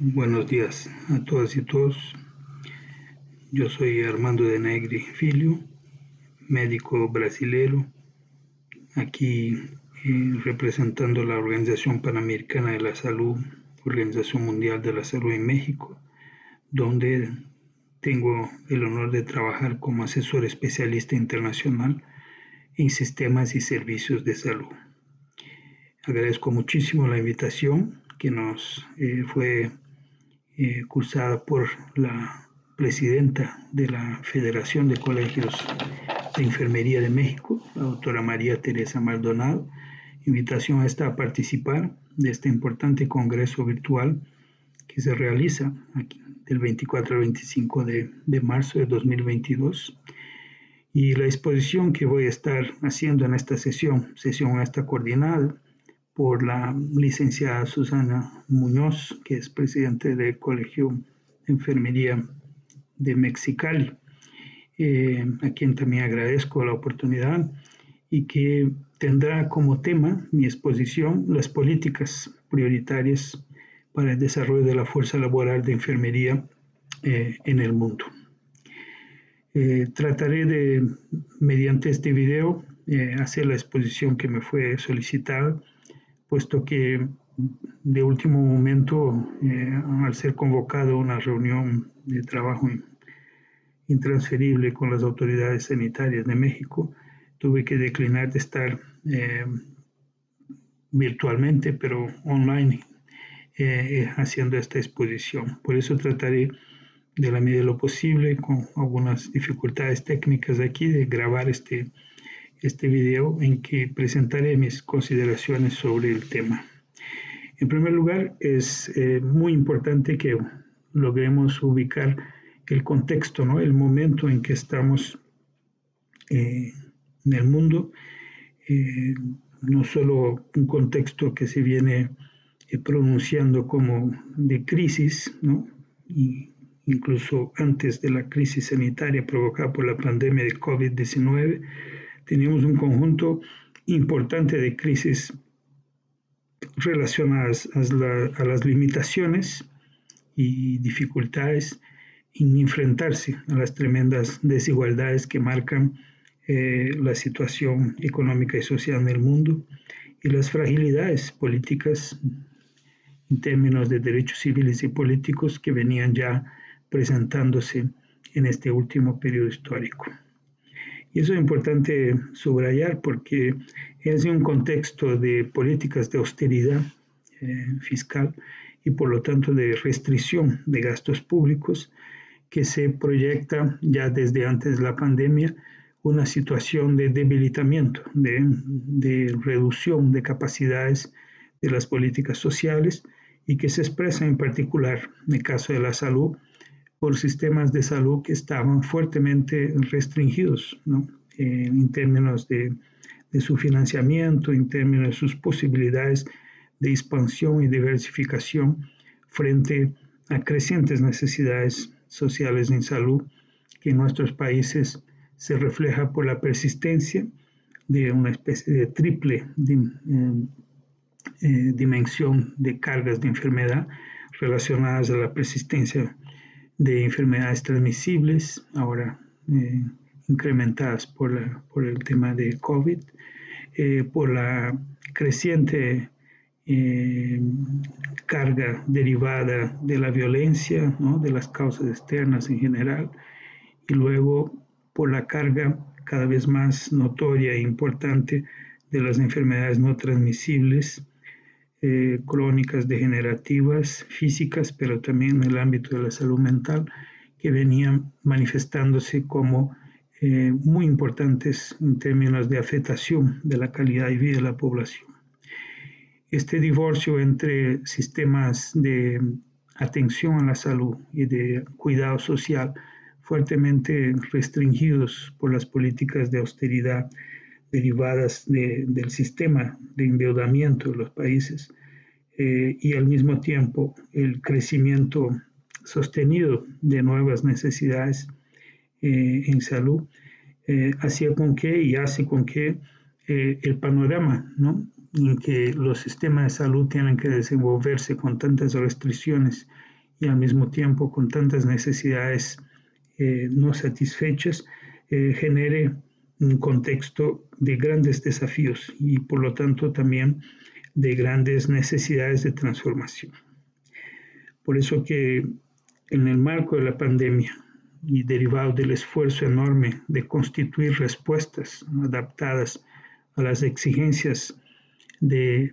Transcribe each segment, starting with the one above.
Buenos días a todas y todos. Yo soy Armando de Negri Filho, médico brasilero, aquí representando la Organización Panamericana de la Salud, Organización Mundial de la Salud en México, donde tengo el honor de trabajar como asesor especialista internacional en sistemas y servicios de salud. Agradezco muchísimo la invitación que nos fue cursada por la presidenta de la Federación de Colegios de Enfermería de México, la doctora María Teresa Maldonado, invitación a participar de este importante congreso virtual que se realiza aquí del 24 al 25 de marzo de 2022. Y la exposición que voy a estar haciendo en esta sesión está coordinada por la licenciada Susana Muñoz, que es presidente del Colegio de Enfermería de Mexicali, a quien también agradezco la oportunidad y que tendrá como tema mi exposición las políticas prioritarias para el desarrollo de la fuerza laboral de enfermería en el mundo. Trataré de, mediante este video, hacer la exposición que me fue solicitada, puesto que de último momento, al ser convocado a una reunión de trabajo intransferible con las autoridades sanitarias de México, tuve que declinar de estar virtualmente, pero online, haciendo esta exposición. Por eso trataré, de la medida de lo posible, con algunas dificultades técnicas aquí, de grabar este video en que presentaré mis consideraciones sobre el tema. En primer lugar, es muy importante que logremos ubicar el contexto, ¿no? El momento en que estamos en el mundo, no solo un contexto que se viene pronunciando como de crisis, ¿no? Y incluso antes de la crisis sanitaria provocada por la pandemia de COVID-19, teníamos un conjunto importante de crisis relacionadas a las limitaciones y dificultades en enfrentarse a las tremendas desigualdades que marcan la situación económica y social en el mundo y las fragilidades políticas en términos de derechos civiles y políticos que venían ya presentándose en este último periodo histórico. Y eso es importante subrayar porque es un contexto de políticas de austeridad fiscal y por lo tanto de restricción de gastos públicos que se proyecta ya desde antes de la pandemia una situación de debilitamiento, de reducción de capacidades de las políticas sociales y que se expresa en particular en el caso de la salud por sistemas de salud que estaban fuertemente restringidos, ¿no? En términos de su financiamiento, en términos de sus posibilidades de expansión y diversificación frente a crecientes necesidades sociales en salud que en nuestros países se refleja por la persistencia de una especie de triple dimensión de cargas de enfermedad relacionadas a la persistencia de enfermedades transmisibles, ahora incrementadas por el tema de COVID, por la creciente carga derivada de la violencia, ¿no? De las causas externas en general, y luego por la carga cada vez más notoria e importante de las enfermedades no transmisibles, crónicas, degenerativas, físicas, pero también en el ámbito de la salud mental, que venían manifestándose como muy importantes en términos de afectación de la calidad de vida de la población. Este divorcio entre sistemas de atención a la salud y de cuidado social fuertemente restringidos por las políticas de austeridad derivadas del sistema de endeudamiento de los países y al mismo tiempo el crecimiento sostenido de nuevas necesidades en salud, hacía con que y hace con que el panorama, ¿no?, en que los sistemas de salud tienen que desenvolverse con tantas restricciones y al mismo tiempo con tantas necesidades no satisfechas, genere un contexto de grandes desafíos y por lo tanto también de grandes necesidades de transformación. Por eso que en el marco de la pandemia y derivado del esfuerzo enorme de constituir respuestas adaptadas a las exigencias del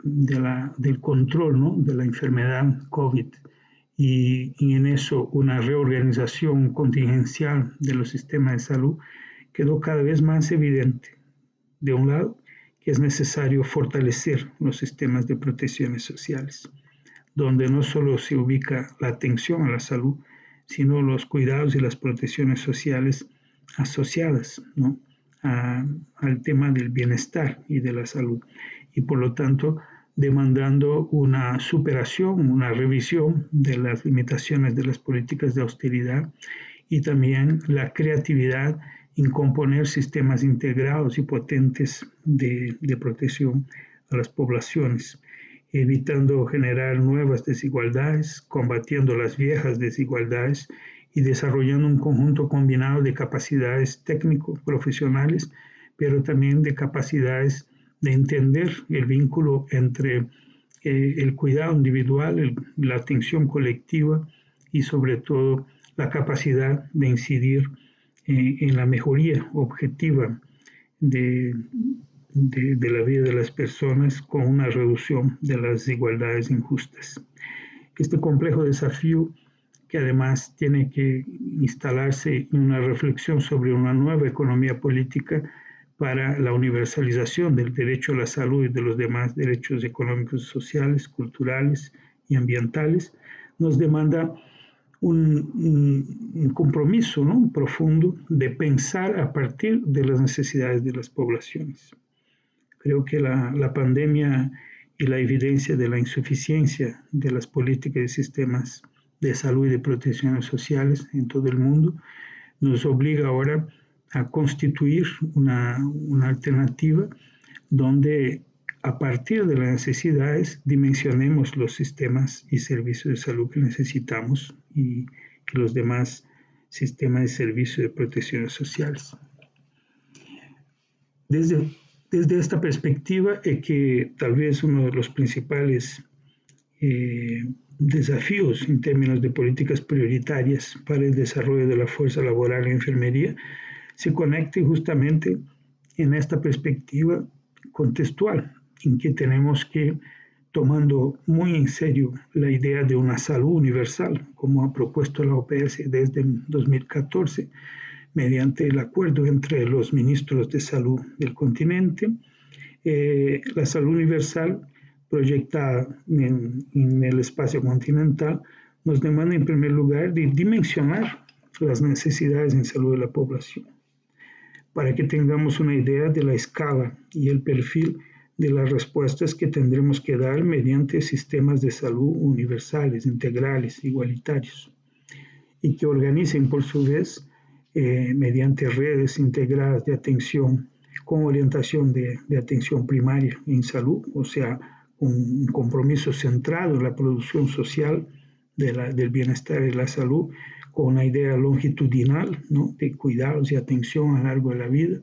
control, ¿no?, de la enfermedad COVID y en eso una reorganización contingencial de los sistemas de salud, quedó cada vez más evidente, de un lado, que es necesario fortalecer los sistemas de protecciones sociales, donde no solo se ubica la atención a la salud, sino los cuidados y las protecciones sociales asociadas, ¿no?, al tema del bienestar y de la salud. Y por lo tanto, demandando una superación, una revisión de las limitaciones de las políticas de austeridad y también la creatividad en componer sistemas integrados y potentes de protección a las poblaciones, evitando generar nuevas desigualdades, combatiendo las viejas desigualdades y desarrollando un conjunto combinado de capacidades técnico-profesionales, pero también de capacidades de entender el vínculo entre el cuidado individual, la atención colectiva y sobre todo la capacidad de incidir en la mejoría objetiva de la vida de las personas con una reducción de las desigualdades injustas. Este complejo desafío, que además tiene que instalarse en una reflexión sobre una nueva economía política para la universalización del derecho a la salud y de los demás derechos económicos, sociales, culturales y ambientales, nos demanda un compromiso, ¿no?, profundo de pensar a partir de las necesidades de las poblaciones. Creo que la pandemia y la evidencia de la insuficiencia de las políticas y sistemas de salud y de protecciones sociales en todo el mundo nos obliga ahora a constituir una alternativa donde a partir de las necesidades dimensionemos los sistemas y servicios de salud que necesitamos y los demás sistemas de servicios de protecciones sociales. Desde esta perspectiva es que tal vez uno de los principales desafíos en términos de políticas prioritarias para el desarrollo de la fuerza laboral en enfermería se conecte justamente en esta perspectiva contextual, en que tenemos que, tomando muy en serio la idea de una salud universal, como ha propuesto la OPS desde el 2014, mediante el acuerdo entre los ministros de salud del continente, la salud universal proyectada en el espacio continental nos demanda en primer lugar de dimensionar las necesidades en salud de la población, para que tengamos una idea de la escala y el perfil de las respuestas que tendremos que dar mediante sistemas de salud universales, integrales, igualitarios, y que organicen por su vez mediante redes integradas de atención con orientación de atención primaria en salud, o sea, un compromiso centrado en la producción social del bienestar y la salud, con una idea longitudinal, ¿no?, de cuidados y atención a lo largo de la vida,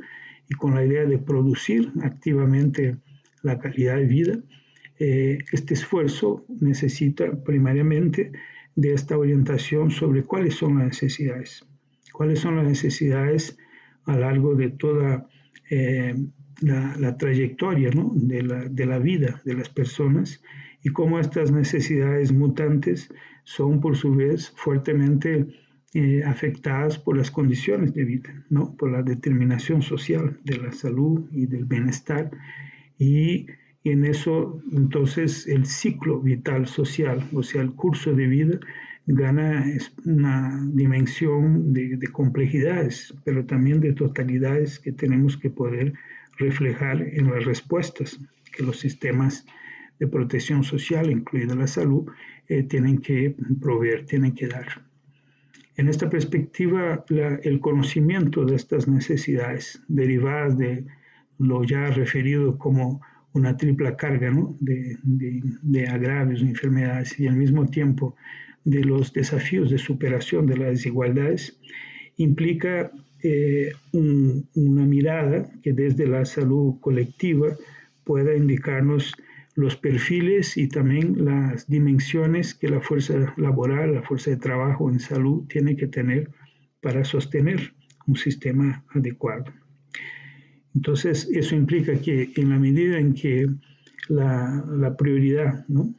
y con la idea de producir activamente la calidad de vida. Este esfuerzo necesita primariamente de esta orientación sobre cuáles son las necesidades a lo largo de toda la trayectoria, ¿no?, de la vida de las personas, y cómo estas necesidades mutantes son por su vez fuertemente afectadas por las condiciones de vida, ¿no?, por la determinación social de la salud y del bienestar, y en eso entonces el ciclo vital social, o sea, el curso de vida, gana una dimensión de complejidades, pero también de totalidades que tenemos que poder reflejar en las respuestas que los sistemas de protección social, incluida la salud, tienen que proveer, tienen que dar. En esta perspectiva, el conocimiento de estas necesidades derivadas de lo ya referido como una tripla carga, ¿no?, de agravios, enfermedades, y al mismo tiempo de los desafíos de superación de las desigualdades implica una mirada que desde la salud colectiva pueda indicarnos los perfiles y también las dimensiones que la fuerza laboral, la fuerza de trabajo en salud tiene que tener para sostener un sistema adecuado. Entonces, eso implica que en la medida en que la prioridad, ¿no?,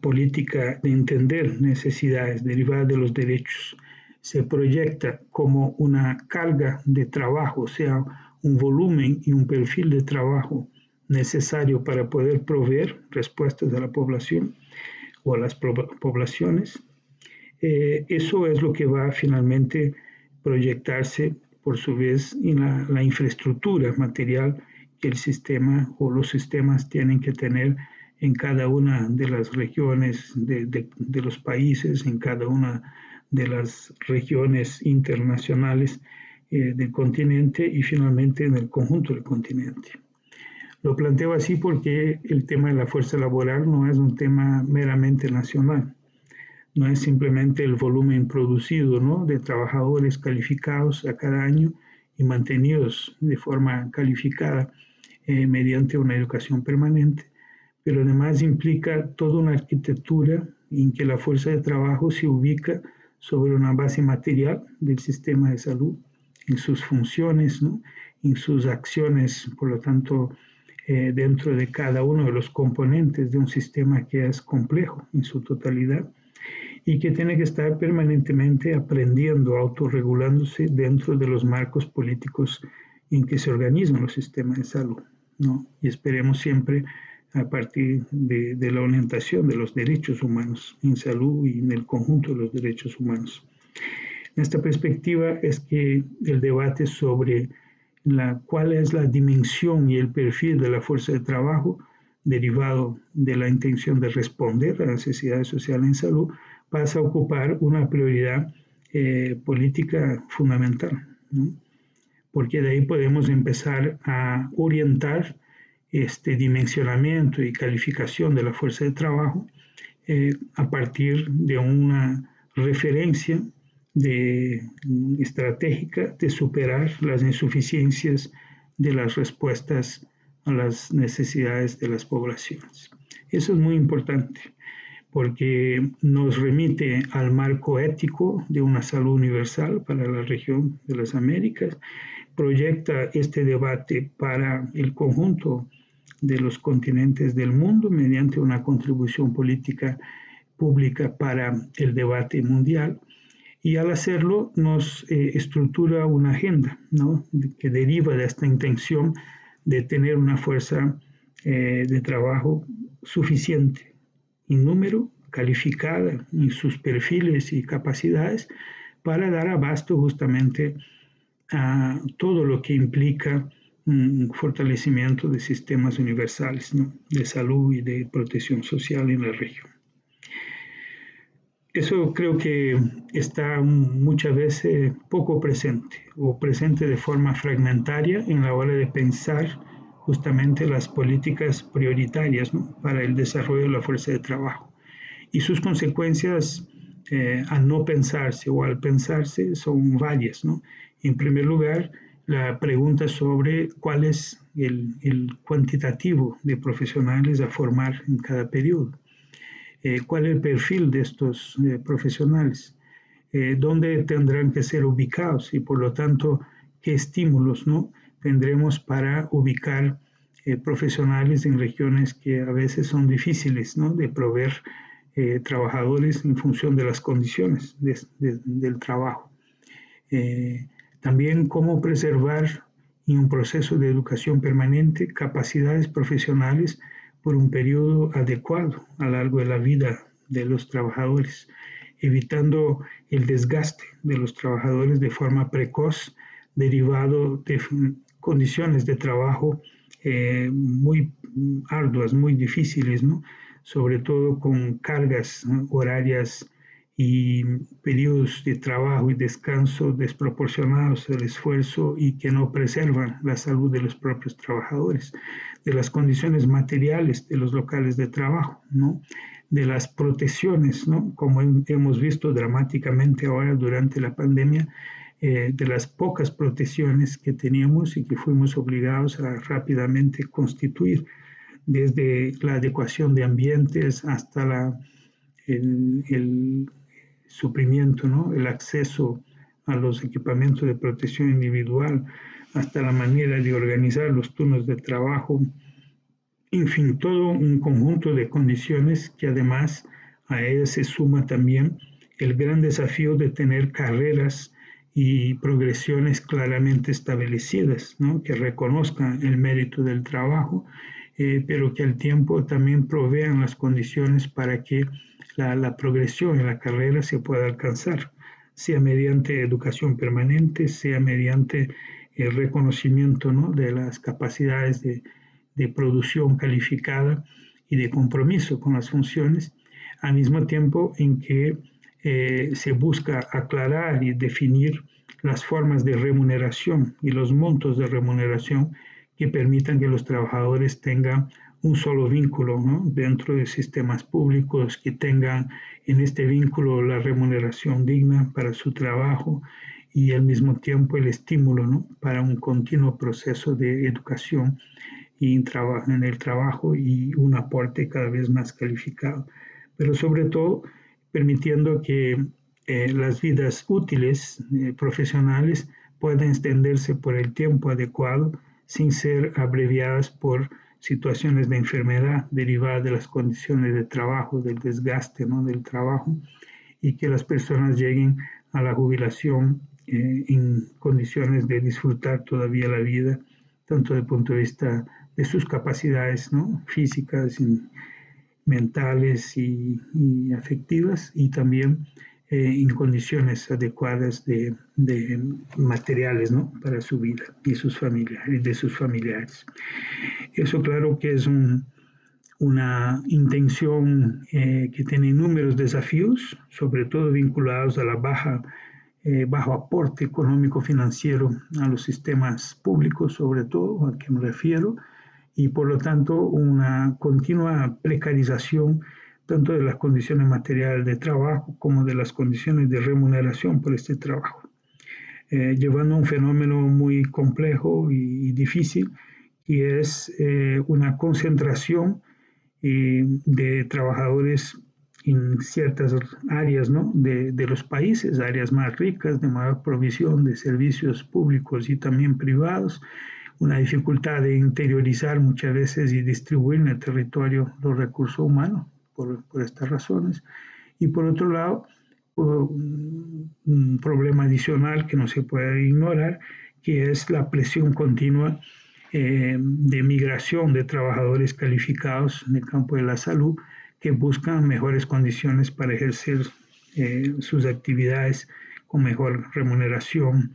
política de entender necesidades derivadas de los derechos se proyecta como una carga de trabajo, o sea, un volumen y un perfil de trabajo necesario para poder proveer respuestas a la población o a las poblaciones, eso es lo que va a finalmente proyectarse por su vez en la infraestructura material que el sistema o los sistemas tienen que tener en cada una de las regiones de los países, en cada una de las regiones internacionales del continente y finalmente en el conjunto del continente. Lo planteo así porque el tema de la fuerza laboral no es un tema meramente nacional, no es simplemente el volumen producido, ¿no?, de trabajadores calificados a cada año y mantenidos de forma calificada mediante una educación permanente, pero además implica toda una arquitectura en que la fuerza de trabajo se ubica sobre una base material del sistema de salud, en sus funciones, ¿no?, en sus acciones, por lo tanto, dentro de cada uno de los componentes de un sistema que es complejo en su totalidad y que tiene que estar permanentemente aprendiendo, autorregulándose dentro de los marcos políticos en que se organizan los sistemas de salud, ¿no? Y esperemos siempre a partir de la orientación de los derechos humanos en salud y en el conjunto de los derechos humanos. En esta perspectiva es que el debate sobre cuál es la dimensión y el perfil de la fuerza de trabajo derivado de la intención de responder a las necesidades sociales en salud pasa a ocupar una prioridad política fundamental, ¿no?, porque de ahí podemos empezar a orientar este dimensionamiento y calificación de la fuerza de trabajo a partir de una referencia estratégica de superar las insuficiencias de las respuestas a las necesidades de las poblaciones. Eso es muy importante porque nos remite al marco ético de una salud universal para la región de las Américas, proyecta este debate para el conjunto de los continentes del mundo mediante una contribución política pública para el debate mundial y al hacerlo nos estructura una agenda, ¿no?, que deriva de esta intención de tener una fuerza de trabajo suficiente en número, calificada en sus perfiles y capacidades para dar abasto justamente a todo lo que implica un fortalecimiento de sistemas universales, ¿no?, de salud y de protección social en la región. Eso creo que está muchas veces poco presente o presente de forma fragmentaria en la hora de pensar justamente las políticas prioritarias, ¿no?, para el desarrollo de la fuerza de trabajo. Y sus consecuencias al no pensarse o al pensarse son varias, ¿no? En primer lugar, la pregunta sobre cuál es el cuantitativo de profesionales a formar en cada periodo. ¿Cuál es el perfil de estos profesionales? ¿Dónde tendrán que ser ubicados? Y por lo tanto, ¿qué estímulos, ¿no?, tendremos para ubicar profesionales en regiones que a veces son difíciles, ¿no?, de proveer trabajadores en función de las condiciones del trabajo? También cómo preservar en un proceso de educación permanente capacidades profesionales por un periodo adecuado a lo largo de la vida de los trabajadores, evitando el desgaste de los trabajadores de forma precoz derivado de condiciones de trabajo muy arduas, muy difíciles, ¿no?, sobre todo con cargas, ¿no?, horarias y periodos de trabajo y descanso desproporcionados al esfuerzo y que no preservan la salud de los propios trabajadores, de las condiciones materiales de los locales de trabajo, ¿no? De las protecciones, ¿no? Como hemos visto dramáticamente ahora durante la pandemia, de las pocas protecciones que teníamos y que fuimos obligados a rápidamente constituir, desde la adecuación de ambientes hasta el suprimiento, ¿no? El acceso a los equipamientos de protección individual, hasta la manera de organizar los turnos de trabajo, en fin, todo un conjunto de condiciones que además a ellas se suma también el gran desafío de tener carreras y progresiones claramente establecidas, ¿no? Que reconozcan el mérito del trabajo, pero que al tiempo también provean las condiciones para que la progresión en la carrera se pueda alcanzar, sea mediante educación permanente, sea mediante el reconocimiento, ¿no? De las capacidades de producción calificada y de compromiso con las funciones, al mismo tiempo en que se busca aclarar y definir las formas de remuneración y los montos de remuneración que permitan que los trabajadores tengan un solo vínculo, ¿no? Dentro de sistemas públicos, que tengan en este vínculo la remuneración digna para su trabajo y al mismo tiempo el estímulo, ¿no? Para un continuo proceso de educación y en el trabajo y un aporte cada vez más calificado. Pero sobre todo permitiendo que las vidas útiles profesionales puedan extenderse por el tiempo adecuado sin ser abreviadas por situaciones de enfermedad derivadas de las condiciones de trabajo, del desgaste, ¿no? Del trabajo, y que las personas lleguen a la jubilación en condiciones de disfrutar todavía la vida, tanto desde el punto de vista de sus capacidades, ¿no? Físicas y mentales y afectivas, y también en condiciones adecuadas de materiales, ¿no? Para su vida y sus familiares, de sus familiares. Eso claro que es una intención que tiene inúmeros desafíos, sobre todo vinculados a la bajo aporte económico financiero a los sistemas públicos, sobre todo a que me refiero, y por lo tanto una continua precarización tanto de las condiciones materiales de trabajo como de las condiciones de remuneración por este trabajo, llevando a un fenómeno muy complejo y difícil, que es una concentración de trabajadores en ciertas áreas, ¿no? de los países, áreas más ricas, de mayor provisión de servicios públicos y también privados, una dificultad de interiorizar muchas veces y distribuir en el territorio los recursos humanos por estas razones. Y por otro lado, un problema adicional que no se puede ignorar, que es la presión continua de migración de trabajadores calificados en el campo de la salud que buscan mejores condiciones para ejercer sus actividades con mejor remuneración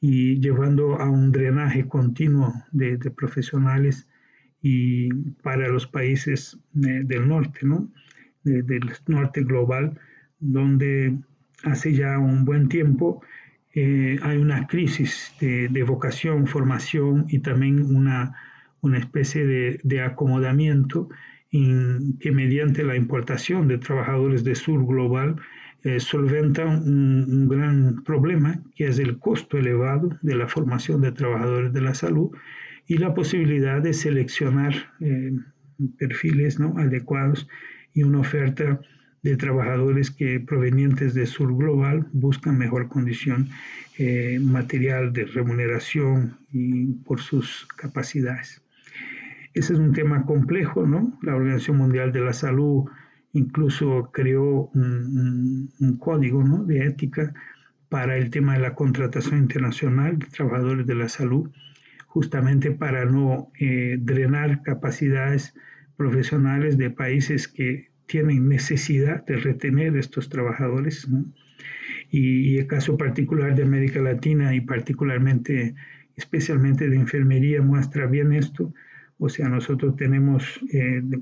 y llevando a un drenaje continuo de profesionales y para los países del norte, ¿no? Del norte global, donde hace ya un buen tiempo hay una crisis de vocación, formación y también una especie de acomodamiento en que mediante la importación de trabajadores del sur global solventa un gran problema, que es el costo elevado de la formación de trabajadores de la salud y la posibilidad de seleccionar perfiles, ¿no? Adecuados y una oferta de trabajadores que provenientes del sur global buscan mejor condición material de remuneración y por sus capacidades. Ese es un tema complejo, ¿no? La Organización Mundial de la Salud incluso creó un código, ¿no? De ética para el tema de la contratación internacional de trabajadores de la salud, justamente para no drenar capacidades profesionales de países que tienen necesidad de retener estos trabajadores, ¿no? Y el caso particular de América Latina y particularmente, especialmente de enfermería, muestra bien esto. O sea, nosotros tenemos,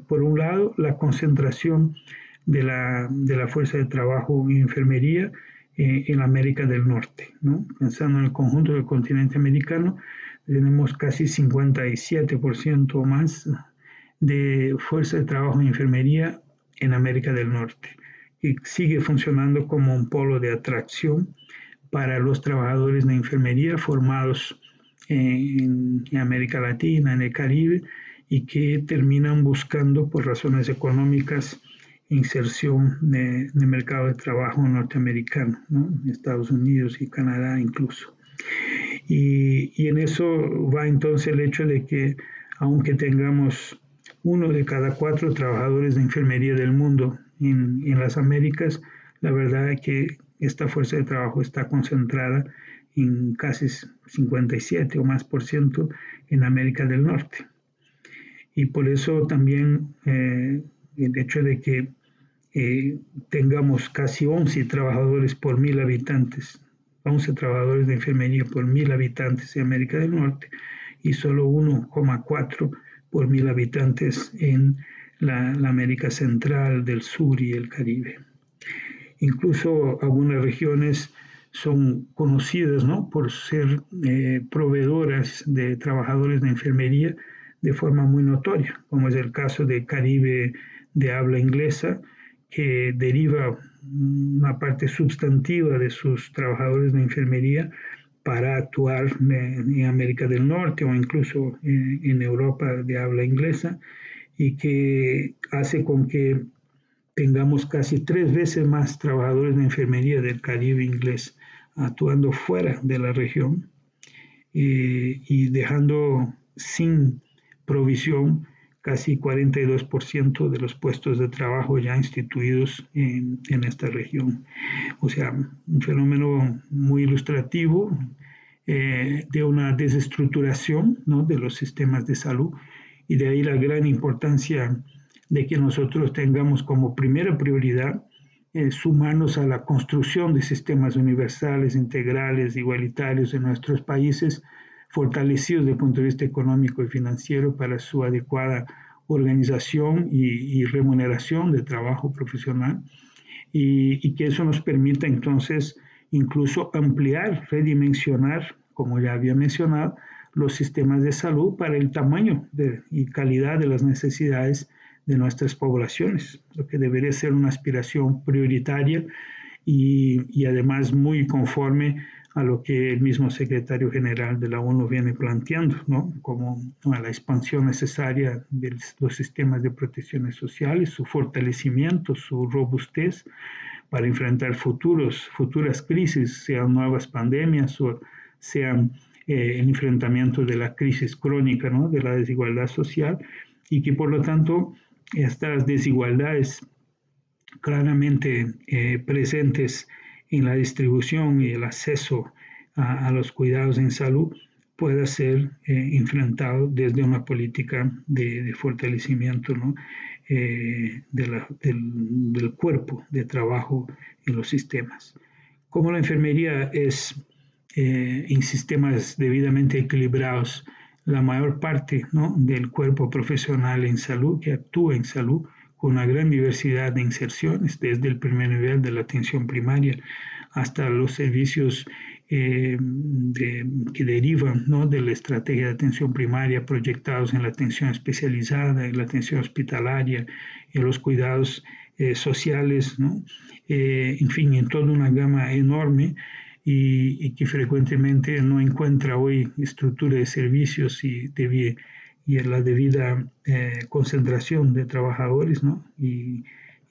por un lado, la concentración de la fuerza de trabajo en enfermería en América del Norte, ¿no? Pensando en el conjunto del continente americano, tenemos casi 57% o más de fuerza de trabajo en enfermería en América del Norte, y sigue funcionando como un polo de atracción para los trabajadores de enfermería formados en América Latina, en el Caribe, y que terminan buscando, por razones económicas, inserción de mercado de trabajo norteamericano, ¿no? Estados Unidos y Canadá incluso. Y en eso va entonces el hecho de que, aunque tengamos 1 de cada 4 trabajadores de enfermería del mundo en las Américas, la verdad es que esta fuerza de trabajo está concentrada en casi 57 o más por ciento en América del Norte. Y por eso también el hecho de que tengamos casi 11 trabajadores por 1.000 habitantes, 11 trabajadores de enfermería por 1.000 habitantes en América del Norte y solo 1,4 por 1.000 habitantes en la América Central, del Sur y el Caribe. Incluso algunas regiones son conocidas, ¿no?, por ser proveedoras de trabajadores de enfermería de forma muy notoria, como es el caso de Caribe de habla inglesa, que deriva una parte sustantiva de sus trabajadores de enfermería para actuar en América del Norte o incluso en Europa de habla inglesa, y que hace con que tengamos casi 3 veces más trabajadores de enfermería del Caribe inglés actuando fuera de la región y dejando sin provisión casi 42% de los puestos de trabajo ya instituidos en esta región. O sea, un fenómeno muy ilustrativo de una desestructuración, ¿no?, de los sistemas de salud, y de ahí la gran importancia de que nosotros tengamos como primera prioridad sumarnos a la construcción de sistemas universales, integrales, igualitarios en nuestros países, fortalecidos desde el punto de vista económico y financiero para su adecuada organización y remuneración de trabajo profesional, y que eso nos permita entonces incluso ampliar, redimensionar, como ya había mencionado, los sistemas de salud para el tamaño y calidad de las necesidades de nuestras poblaciones, lo que debería ser una aspiración prioritaria y además muy conforme a lo que el mismo secretario general de la ONU viene planteando, ¿no?, como la expansión necesaria de los sistemas de protecciones sociales, su fortalecimiento, su robustez para enfrentar futuras crisis, sean nuevas pandemias o sean el enfrentamiento de la crisis crónica, ¿no?, de la desigualdad social, y que por lo tanto estas desigualdades claramente presentes en la distribución y el acceso a los cuidados en salud pueda ser enfrentado desde una política de fortalecimiento, ¿no?, del cuerpo de trabajo en los sistemas. Como la enfermería es en sistemas debidamente equilibrados la mayor parte, ¿no?, del cuerpo profesional en salud, que actúa en salud, con una gran diversidad de inserciones, desde el primer nivel de la atención primaria hasta los servicios que derivan, ¿no?, de la estrategia de atención primaria, proyectados en la atención especializada, en la atención hospitalaria, en los cuidados sociales, ¿no?, en fin, en toda una gama enorme, y que frecuentemente no encuentra hoy estructura de servicios y la debida concentración de trabajadores, ¿no?, y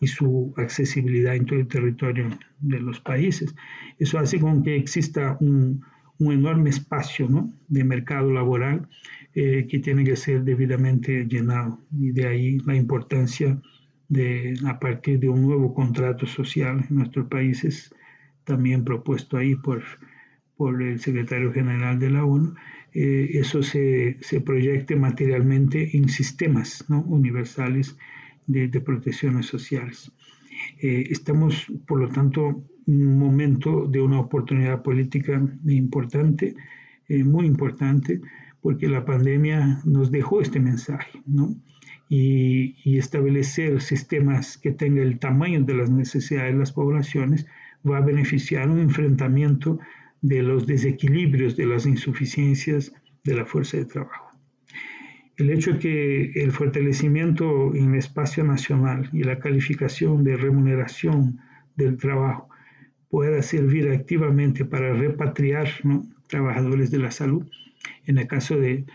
su accesibilidad en todo el territorio de los países. Eso hace con que exista un enorme espacio, ¿no?, de mercado laboral que tiene que ser debidamente llenado, y de ahí la importancia de, a partir de un nuevo contrato social en nuestros países, también propuesto ahí por el secretario general de la ONU, eso se proyecte materialmente en sistemas, ¿no?, universales de protecciones sociales. Estamos, por lo tanto, en un momento de una oportunidad política importante, muy importante, porque la pandemia nos dejó este mensaje, ¿no?, y establecer sistemas que tengan el tamaño de las necesidades de las poblaciones va a beneficiar un enfrentamiento de los desequilibrios, de las insuficiencias de la fuerza de trabajo. El hecho de que el fortalecimiento en el espacio nacional y la calificación de remuneración del trabajo pueda servir activamente para repatriar, ¿no?, trabajadores de la salud. En el caso de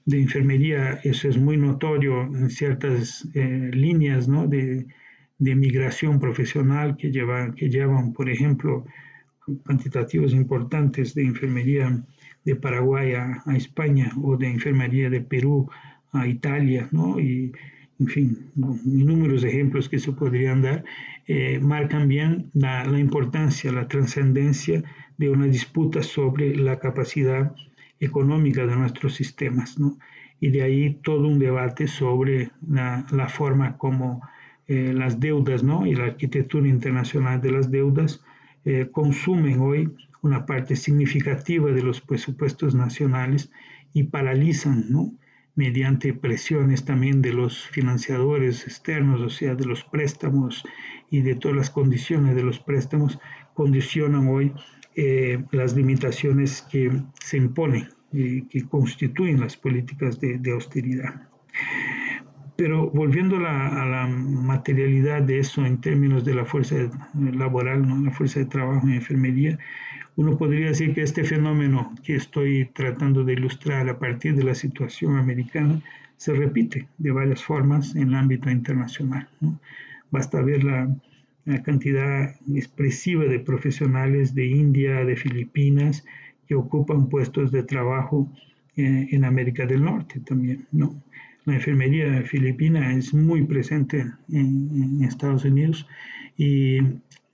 enfermería, eso es muy notorio en ciertas líneas, ¿no?, de migración profesional que llevan, por ejemplo, cuantitativos importantes de enfermería de Paraguay a España, o de enfermería de Perú a Italia, ¿no? Y, en fin, inúmeros ejemplos que se podrían dar, marcan bien la importancia, la trascendencia de una disputa sobre la capacidad económica de nuestros sistemas, ¿no? Y de ahí todo un debate sobre la forma como las deudas, ¿no?, y la arquitectura internacional de las deudas consumen hoy una parte significativa de los presupuestos nacionales y paralizan, ¿no?, mediante presiones también de los financiadores externos, o sea, de los préstamos y de todas las condiciones de los préstamos, condicionan hoy las limitaciones que se imponen, que constituyen las políticas de austeridad. Pero volviendo a la materialidad de eso en términos de la fuerza laboral, ¿no?, la fuerza de trabajo en enfermería, uno podría decir que este fenómeno que estoy tratando de ilustrar a partir de la situación americana se repite de varias formas en el ámbito internacional, ¿no? Basta ver la cantidad expresiva de profesionales de India, de Filipinas, que ocupan puestos de trabajo en América del Norte también, ¿no? La enfermería filipina es muy presente en Estados Unidos, y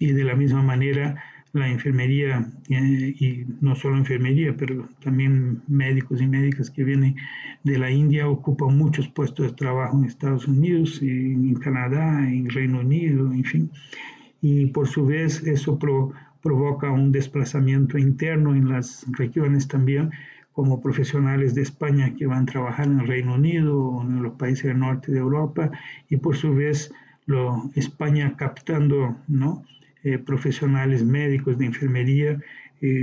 de la misma manera la enfermería, y no solo enfermería, pero también médicos y médicas que vienen de la India ocupan muchos puestos de trabajo en Estados Unidos, en Canadá, en Reino Unido, en fin. Y por su vez eso provoca un desplazamiento interno en las regiones también, como profesionales de España que van a trabajar en el Reino Unido o en los países del norte de Europa, y por su vez España captando, ¿no?, profesionales médicos de enfermería,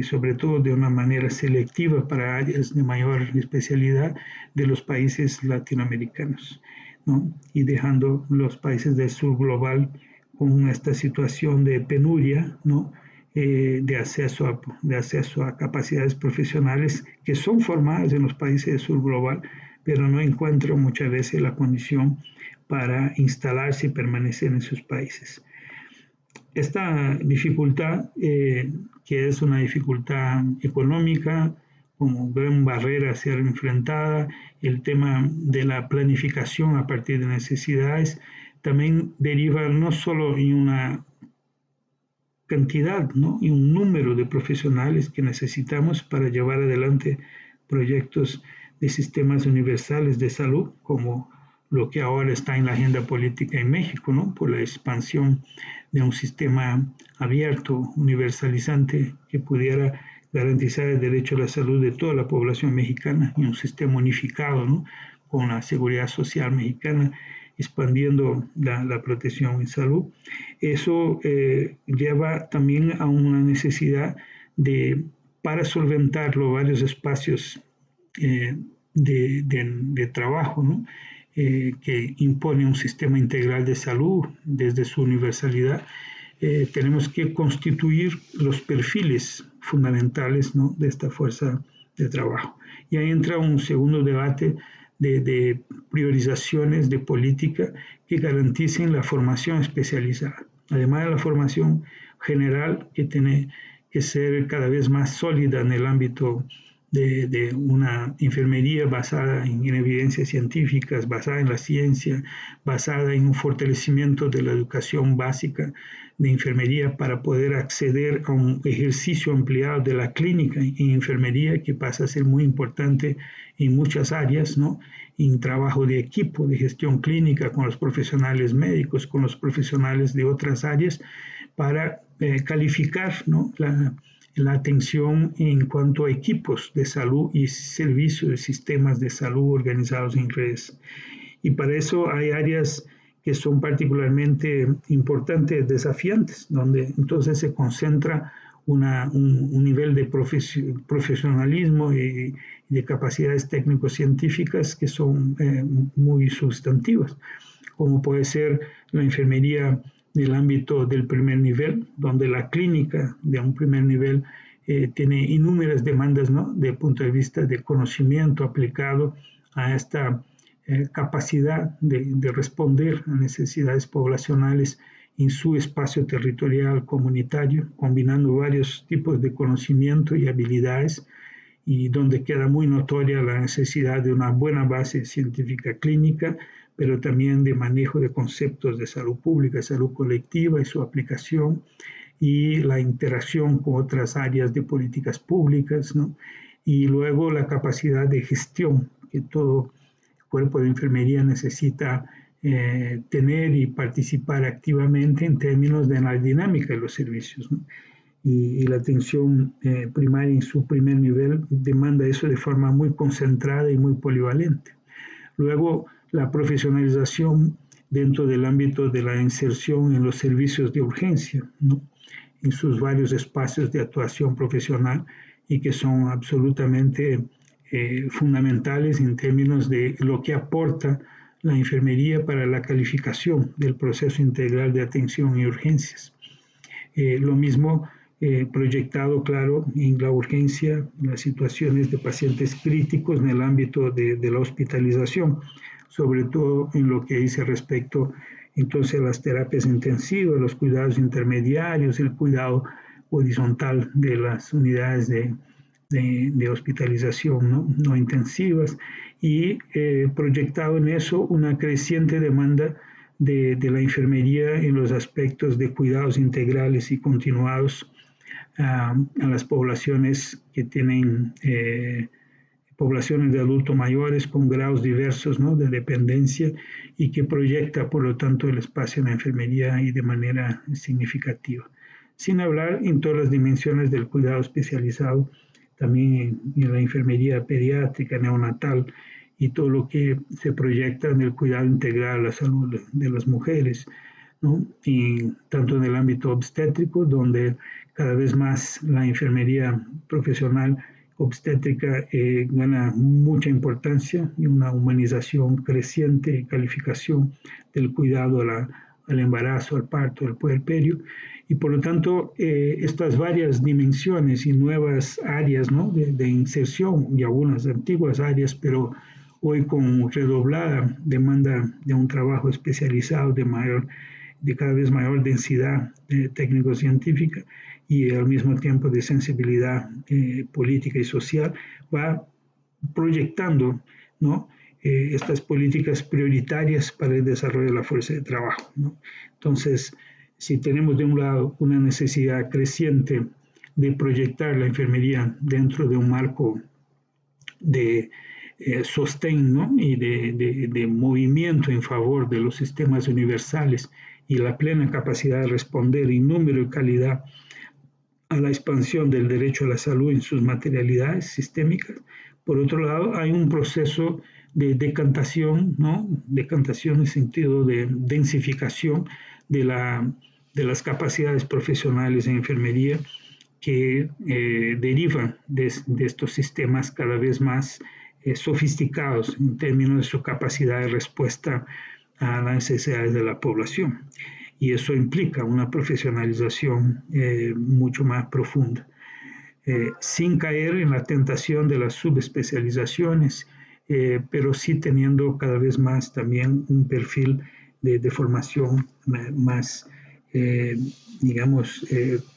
sobre todo de una manera selectiva para áreas de mayor especialidad de los países latinoamericanos, ¿no?, y dejando los países del sur global con esta situación de penuria, ¿no?, de acceso a capacidades profesionales que son formadas en los países del sur global, pero no encuentran muchas veces la condición para instalarse y permanecer en sus países. Esta dificultad, que es una dificultad económica, como gran barrera a ser enfrentada, el tema de la planificación a partir de necesidades, también deriva no solo en una cantidad, ¿no?, y un número de profesionales que necesitamos para llevar adelante proyectos de sistemas universales de salud, como lo que ahora está en la agenda política en México, ¿no?, por la expansión de un sistema abierto, universalizante, que pudiera garantizar el derecho a la salud de toda la población mexicana, y un sistema unificado, ¿no?, con la seguridad social mexicana, expandiendo la protección en salud. Eso lleva también a una necesidad para solventar los varios espacios de trabajo, ¿no?, que impone un sistema integral de salud desde su universalidad. Tenemos que constituir los perfiles fundamentales, ¿no?, de esta fuerza de trabajo. Y ahí entra un segundo debate de priorizaciones de política que garanticen la formación especializada, además de la formación general, que tiene que ser cada vez más sólida en el ámbito de una enfermería basada en evidencias científicas, basada en la ciencia, basada en un fortalecimiento de la educación básica de enfermería para poder acceder a un ejercicio ampliado de la clínica en enfermería, que pasa a ser muy importante en muchas áreas, ¿no?, en trabajo de equipo, de gestión clínica con los profesionales médicos, con los profesionales de otras áreas, para calificar, ¿no?, la atención en cuanto a equipos de salud y servicios de sistemas de salud organizados en redes. Y para eso hay áreas que son particularmente importantes, desafiantes, donde entonces se concentra un nivel de profesionalismo y de capacidades técnico-científicas que son muy sustantivas, como puede ser la enfermería del ámbito del primer nivel, donde la clínica de un primer nivel tiene innumerables demandas, ¿no?, de punto de vista de conocimiento aplicado a esta capacidad de responder a necesidades poblacionales en su espacio territorial comunitario, combinando varios tipos de conocimiento y habilidades, y donde queda muy notoria la necesidad de una buena base científica clínica, pero también de manejo de conceptos de salud pública, salud colectiva y su aplicación, y la interacción con otras áreas de políticas públicas, ¿no? Y luego la capacidad de gestión que todo cuerpo de enfermería necesita tener y participar activamente en términos de la dinámica de los servicios, ¿no? Y la atención primaria en su primer nivel demanda eso de forma muy concentrada y muy polivalente. Luego, la profesionalización dentro del ámbito de la inserción en los servicios de urgencia, ¿no?, en sus varios espacios de actuación profesional, y que son absolutamente fundamentales en términos de lo que aporta la enfermería para la calificación del proceso integral de atención y urgencias. Lo mismo proyectado, claro, en la urgencia, las situaciones de pacientes críticos en el ámbito de la hospitalización, sobre todo en lo que dice respecto entonces a las terapias intensivas, los cuidados intermediarios, el cuidado horizontal de las unidades de hospitalización no intensivas, y proyectado en eso una creciente demanda de la enfermería en los aspectos de cuidados integrales y continuados a las poblaciones que tienen poblaciones de adultos mayores con grados diversos, ¿no?, de dependencia, y que proyecta, por lo tanto, el espacio en la enfermería y de manera significativa. Sin hablar en todas las dimensiones del cuidado especializado, también en la enfermería pediátrica, neonatal, y todo lo que se proyecta en el cuidado integral a la salud de las mujeres, ¿no?, y tanto en el ámbito obstétrico, donde cada vez más la enfermería profesional obstétrica gana mucha importancia, y una humanización creciente y calificación del cuidado al embarazo, al parto, al puerperio, y por lo tanto estas varias dimensiones y nuevas áreas, ¿no?, de inserción, y algunas antiguas áreas, pero hoy con redoblada demanda de un trabajo especializado de cada vez mayor densidad técnico-científica, y al mismo tiempo de sensibilidad política y social, va proyectando, ¿no?, estas políticas prioritarias para el desarrollo de la fuerza de trabajo, ¿no? Entonces, si tenemos de un lado una necesidad creciente de proyectar la enfermería dentro de un marco de sostén, ¿no?, y de movimiento en favor de los sistemas universales y la plena capacidad de responder en número y calidad a la expansión del derecho a la salud en sus materialidades sistémicas. Por otro lado, hay un proceso de decantación, ¿no?, decantación en el sentido de densificación de las capacidades profesionales en enfermería, que derivan de estos sistemas cada vez más sofisticados en términos de su capacidad de respuesta a las necesidades de la población. Y eso implica una profesionalización mucho más profunda, sin caer en la tentación de las subespecializaciones, pero sí teniendo cada vez más también un perfil de formación más, digamos,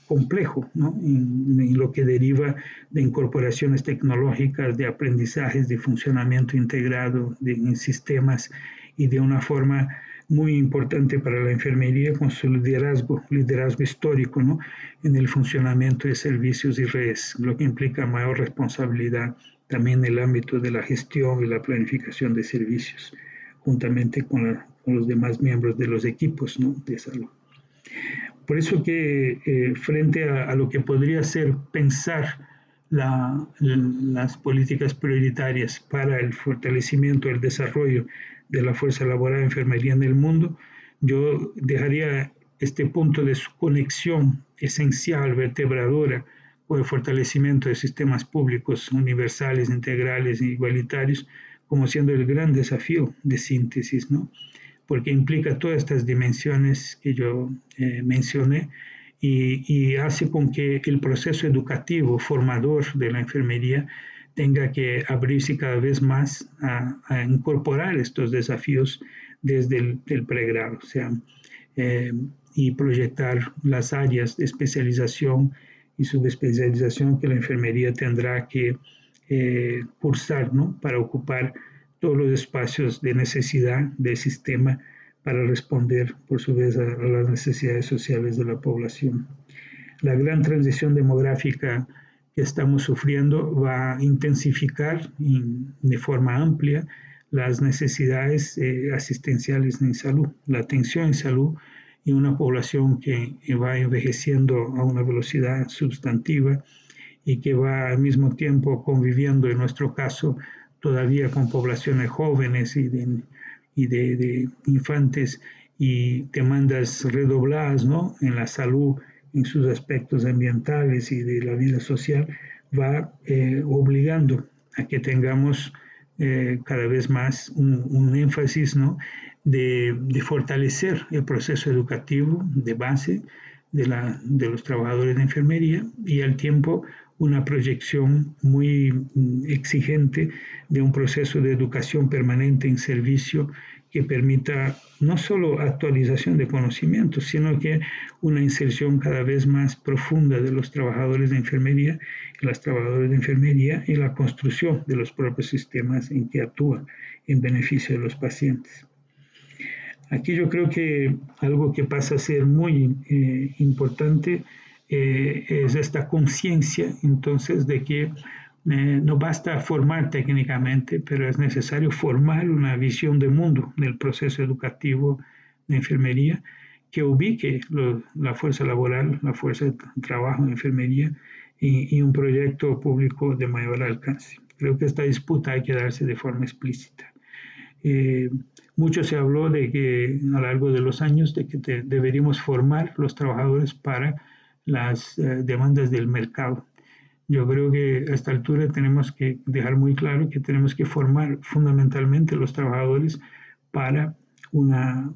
complejo, ¿no?, en lo que deriva de incorporaciones tecnológicas, de aprendizajes, de funcionamiento integrado en sistemas, y de una forma muy importante para la enfermería con su liderazgo histórico, ¿no?, en el funcionamiento de servicios y redes, lo que implica mayor responsabilidad también en el ámbito de la gestión y la planificación de servicios, juntamente con los demás miembros de los equipos, ¿no?, de salud. Por eso que frente a lo que podría ser pensar las políticas prioritarias para el fortalecimiento, el desarrollo de la fuerza laboral de enfermería en el mundo, yo dejaría este punto de su conexión esencial, vertebradora, o el fortalecimiento de sistemas públicos universales, integrales e igualitarios, como siendo el gran desafío de síntesis, ¿no? Porque implica todas estas dimensiones que yo mencioné y hace con que el proceso educativo, formador de la enfermería, tenga que abrirse cada vez más a incorporar estos desafíos desde el pregrado, o sea, y proyectar las áreas de especialización y subespecialización que la enfermería tendrá que cursar, ¿no? Para ocupar todos los espacios de necesidad del sistema para responder, por su vez, a las necesidades sociales de la población. La gran transición demográfica que estamos sufriendo va a intensificar de forma amplia las necesidades asistenciales en salud, la atención en salud y una población que va envejeciendo a una velocidad sustantiva y que va al mismo tiempo conviviendo, en nuestro caso, todavía con poblaciones jóvenes y de infantes y demandas redobladas, ¿no? En la salud, en sus aspectos ambientales y de la vida social, va obligando a que tengamos cada vez más un énfasis, ¿no? de fortalecer el proceso educativo de base de los trabajadores de enfermería y al tiempo una proyección muy exigente de un proceso de educación permanente en servicio que permita no solo actualización de conocimientos, sino que una inserción cada vez más profunda de los trabajadores de enfermería y las trabajadoras de enfermería en la construcción de los propios sistemas en que actúan en beneficio de los pacientes. Aquí yo creo que algo que pasa a ser muy importante es esta conciencia entonces de que no basta formar técnicamente, pero es necesario formar una visión de mundo del proceso educativo de enfermería que ubique la fuerza laboral, la fuerza de trabajo en enfermería y un proyecto público de mayor alcance. Creo que esta disputa hay que darse de forma explícita. Mucho se habló de que a lo largo de los años de que deberíamos formar los trabajadores para las demandas del mercado. Yo creo que a esta altura tenemos que dejar muy claro que tenemos que formar fundamentalmente los trabajadores para una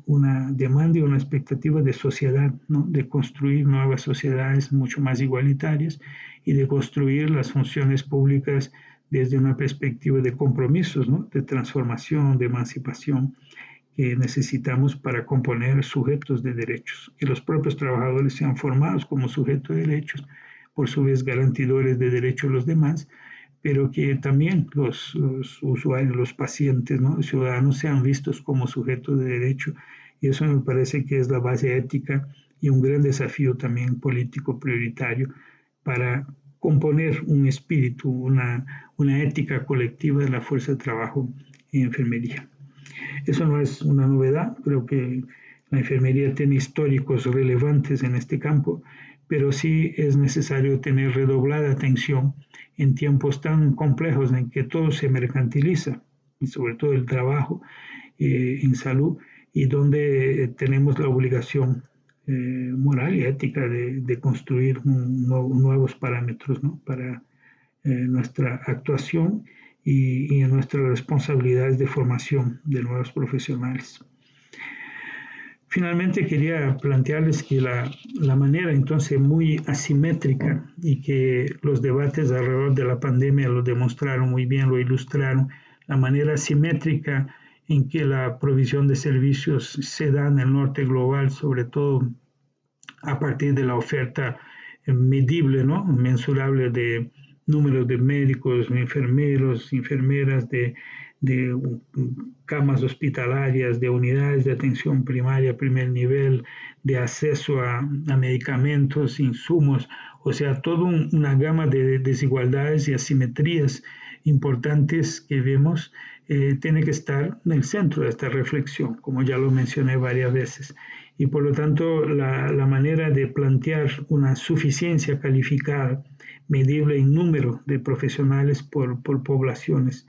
demanda y una expectativa de sociedad, ¿no? De construir nuevas sociedades mucho más igualitarias y de construir las funciones públicas desde una perspectiva de compromisos, ¿no? De transformación, de emancipación que necesitamos para componer sujetos de derechos. Que los propios trabajadores sean formados como sujetos de derechos, por su vez garantidores de derechos a los demás, pero que también los usuarios, los pacientes, ¿no? Los ciudadanos sean vistos como sujetos de derecho. Y eso me parece que es la base ética y un gran desafío también político prioritario para componer un espíritu, una ética colectiva de la fuerza de trabajo en enfermería. Eso no es una novedad, creo que la enfermería tiene históricos relevantes en este campo, pero sí es necesario tener redoblada atención en tiempos tan complejos en que todo se mercantiliza, y sobre todo el trabajo en salud, y donde tenemos la obligación moral y ética de construir nuevos parámetros, ¿no? Para nuestra actuación y en nuestras responsabilidades de formación de nuevos profesionales. Finalmente quería plantearles que la manera entonces muy asimétrica y que los debates alrededor de la pandemia lo demostraron muy bien, lo ilustraron, la manera asimétrica en que la provisión de servicios se da en el norte global, sobre todo a partir de la oferta medible, ¿no? Mensurable de números de médicos, enfermeros, enfermeras, de camas hospitalarias, de unidades de atención primaria, primer nivel, de acceso a medicamentos, insumos, o sea, toda una gama de desigualdades y asimetrías importantes que vemos tiene que estar en el centro de esta reflexión, como ya lo mencioné varias veces. Y por lo tanto, la manera de plantear una suficiencia calificada, medible en número de profesionales por poblaciones,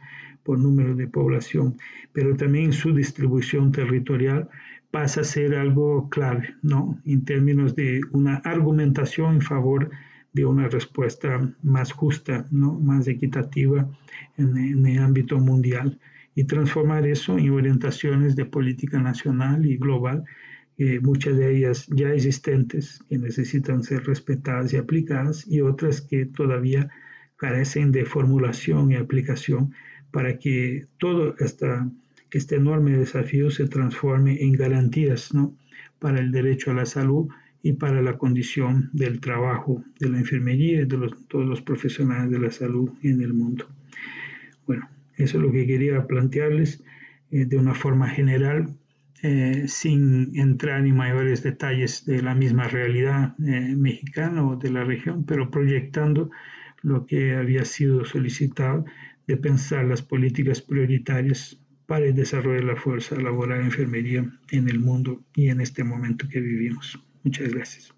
por número de población, pero también su distribución territorial pasa a ser algo clave, ¿no? En términos de una argumentación en favor de una respuesta más justa, ¿no? Más equitativa en el ámbito mundial y transformar eso en orientaciones de política nacional y global, muchas de ellas ya existentes que necesitan ser respetadas y aplicadas y otras que todavía carecen de formulación y aplicación para que todo este enorme desafío se transforme en garantías, ¿no? Para el derecho a la salud y para la condición del trabajo de la enfermería y de todos los profesionales de la salud en el mundo. Bueno, eso es lo que quería plantearles de una forma general, sin entrar en mayores detalles de la misma realidad mexicana o de la región, pero proyectando lo que había sido solicitado de pensar las políticas prioritarias para el desarrollo de la fuerza laboral de enfermería en el mundo y en este momento que vivimos. Muchas gracias.